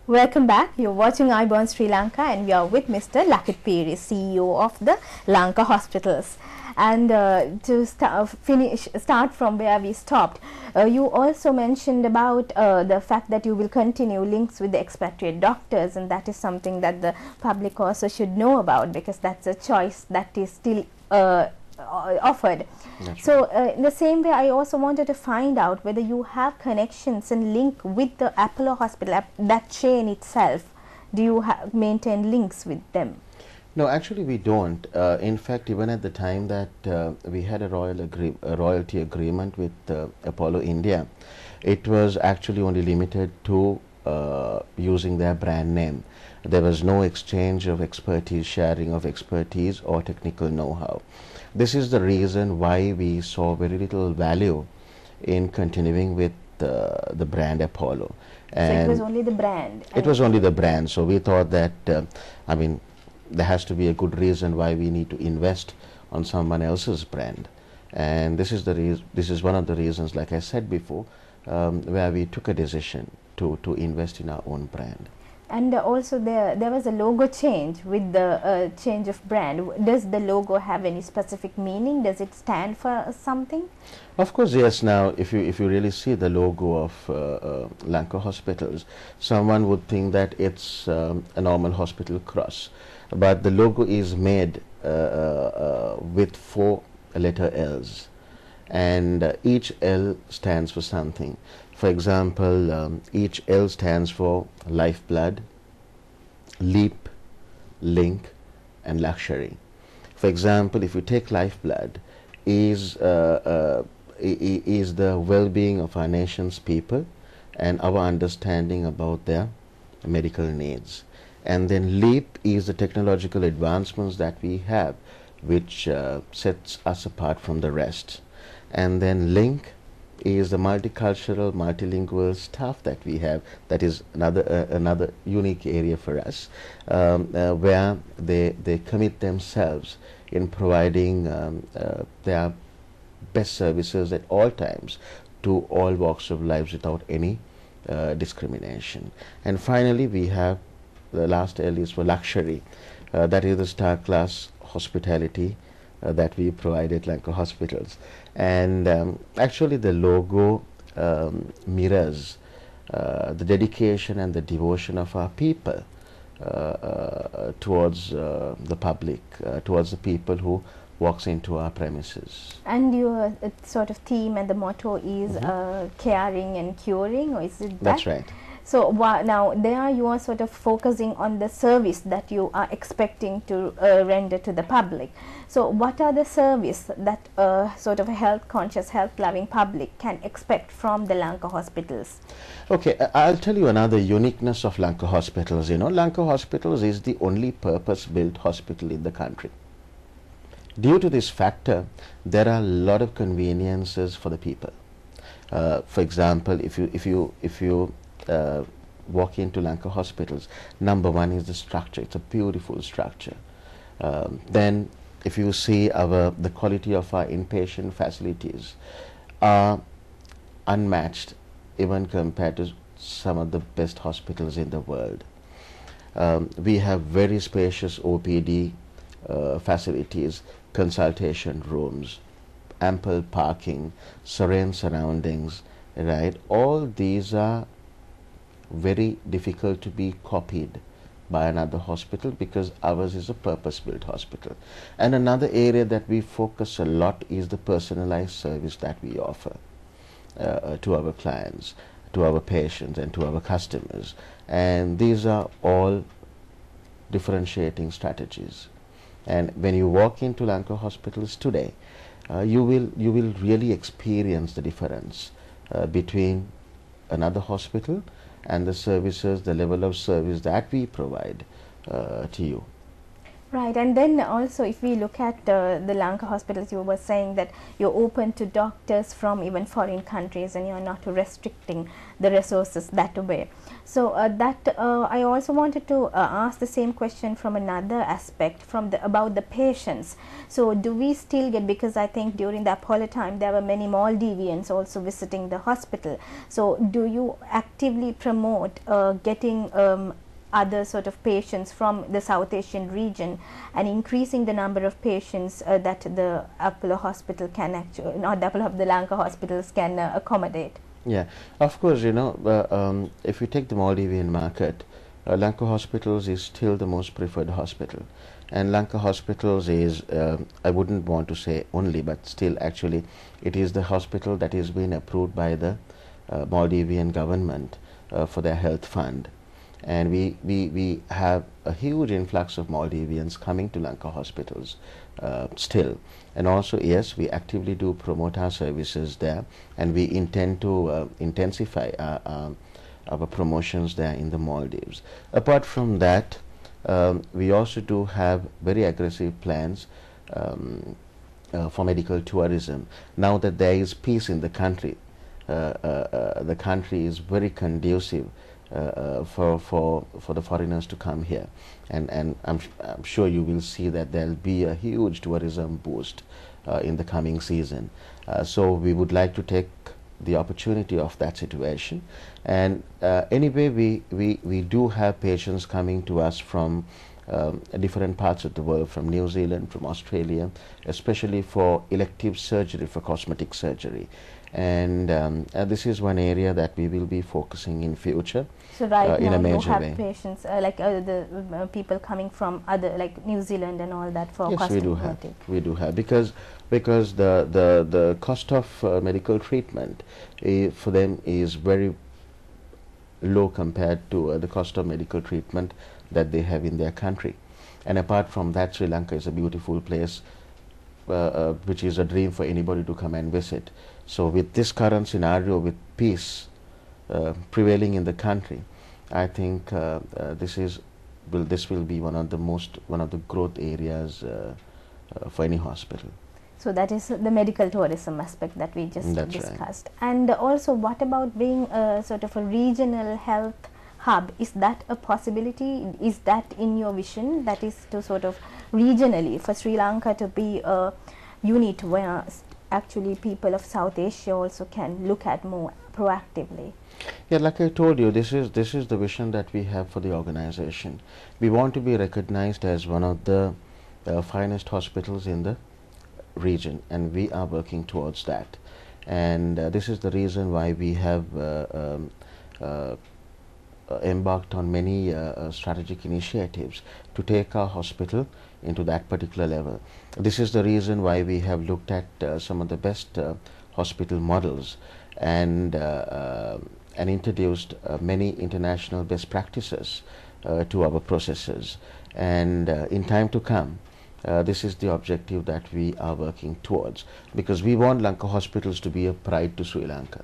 Welcome back. You're watching Ayubowan Sri Lanka, and we are with Mr. Lakith Peris, CEO of the Lanka Hospitals. And to start from where we stopped, you also mentioned about the fact that you will continue links with the expatriate doctors, and that is something that the public also should know about, because that's a choice that is still offered. So in the same way, I also wanted to find out whether you have connections and link with the Apollo Hospital, that chain itself. Do you maintain links with them? No, actually we don't. In fact, even at the time that we had a royalty agreement with Apollo India, it was actually only limited to using their brand name. There was no exchange of expertise, sharing of expertise or technical know-how. This is the reason why we saw very little value in continuing with the brand Apollo. And so it was only the brand? It was only the brand. So we thought that, I mean, there has to be a good reason why we need to invest on someone else's brand. And this is one of the reasons, like I said before, where we took a decision to invest in our own brand. And also there was a logo change with the change of brand. Does the logo have any specific meaning? Does it stand for something? Of course, yes. Now, if you really see the logo of Lanka Hospitals, someone would think that it's a normal hospital cross. But the logo is made with 4 letter L's, and each L stands for something. For example, each L stands for lifeblood, leap, link, and luxury. For example, if you take lifeblood, is the well-being of our nation's people and our understanding about their medical needs. And then leap is the technological advancements that we have, which sets us apart from the rest. And then link is the multicultural, multilingual staff that we have. That is another unique area for us, where they commit themselves in providing their best services at all times to all walks of lives without any discrimination. And finally, we have the last L is for luxury. That is the star class hospitality that we provide at Lanka Hospitals. And actually the logo mirrors the dedication and the devotion of our people towards the public, towards the people who walks into our premises. And your sort of theme and the motto is caring and curing, or is it that? That's right. So now there you are sort of focusing on the service that you are expecting to render to the public. So what are the service that sort of a health conscious, health loving public can expect from the Lanka Hospitals? Okay, I'll tell you another uniqueness of Lanka Hospitals. You know, Lanka Hospitals is the only purpose-built hospital in the country. Due to this factor, there are a lot of conveniences for the people. For example, if you walk into Lanka Hospitals, number one is the structure. It's a beautiful structure. Then if you see the quality of our inpatient facilities are unmatched even compared to some of the best hospitals in the world. We have very spacious OPD facilities, consultation rooms, ample parking, serene surroundings, right? All these are very difficult to be copied by another hospital, because ours is a purpose-built hospital. And another area that we focus a lot is the personalized service that we offer to our clients, to our patients, and to our customers. And these are all differentiating strategies. And when you walk into Lanka Hospitals today, you will really experience the difference between another hospital and the services, the level of service that we provide to you. Right, and then also if we look at the Lanka hospitals, you were saying that you're open to doctors from even foreign countries and you're not restricting the resources that way. So I also wanted to ask the same question from another aspect, from about the patients. So do we still get, because I think during the Apollo time there were many Maldivians also visiting the hospital. So do you actively promote getting other sort of patients from the South Asian region and increasing the number of patients that the Apollo hospital can actually, not the Apollo, the Lanka hospitals can accommodate? Yeah, of course, if you take the Maldivian market, Lanka Hospitals is still the most preferred hospital. And Lanka Hospitals is, I wouldn't want to say only, but still actually it is the hospital that is being approved by the Maldivian government for their health fund. And we have a huge influx of Maldivians coming to Lanka hospitals still. And also, yes, we actively do promote our services there, and we intend to intensify our promotions there in the Maldives. Apart from that, we also do have very aggressive plans for medical tourism. Now that there is peace in the country is very conducive for the foreigners to come here, and I'm sure you will see that there will be a huge tourism boost in the coming season. So we would like to take the opportunity of that situation, and anyway we do have patients coming to us from different parts of the world, from New Zealand, from Australia, especially for elective surgery, for cosmetic surgery. And this is one area that we will be focusing in future. So right in now a major you have way. patients like the people coming from other, like New Zealand and all that, for Yes, cosmetic. we do have, because the cost of medical treatment for them is very low compared to the cost of medical treatment that they have in their country. And apart from that, Sri Lanka is a beautiful place which is a dream for anybody to come and visit. So with this current scenario, with peace prevailing in the country, I think this will be one of the growth areas for any hospital. So that is the medical tourism aspect that we just That's discussed. Right. And also, what about being a sort of a regional health hub? Is that a possibility? Is that in your vision? That is to sort of regionally for Sri Lanka to be a unit where actually people of South Asia also can look at more proactively. Yeah, like I told you, this is the vision that we have for the organization. We want to be recognized as one of the finest hospitals in the region, and we are working towards that. And this is the reason why we have embarked on many strategic initiatives to take our hospital into that particular level. This is the reason why we have looked at some of the best hospital models and introduced many international best practices to our processes. And in time to come, this is the objective that we are working towards, because we want Lanka hospitals to be a pride to Sri Lanka.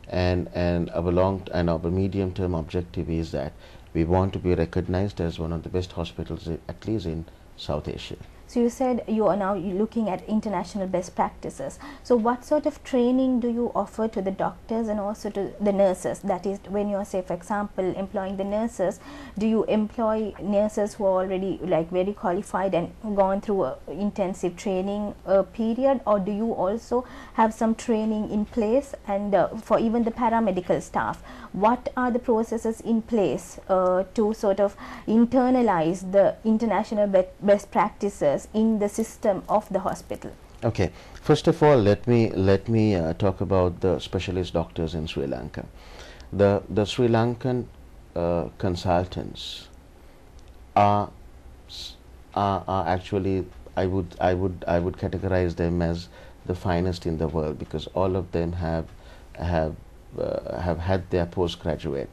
And our medium term objective is that we want to be recognized as one of the best hospitals, at least in South Asia. So you said you are now looking at international best practices. So what sort of training do you offer to the doctors and also to the nurses? That is, when you are, say, for example, employing the nurses, do you employ nurses who are already like very qualified and gone through a intensive training period, or do you also have some training in place? And for even the paramedical staff, what are the processes in place to sort of internalize the international best practices in the system of the hospital? Okay, first of all, let me talk about the specialist doctors in Sri Lanka. The Sri Lankan consultants are actually, I would categorize them as the finest in the world, because all of them have had their postgraduate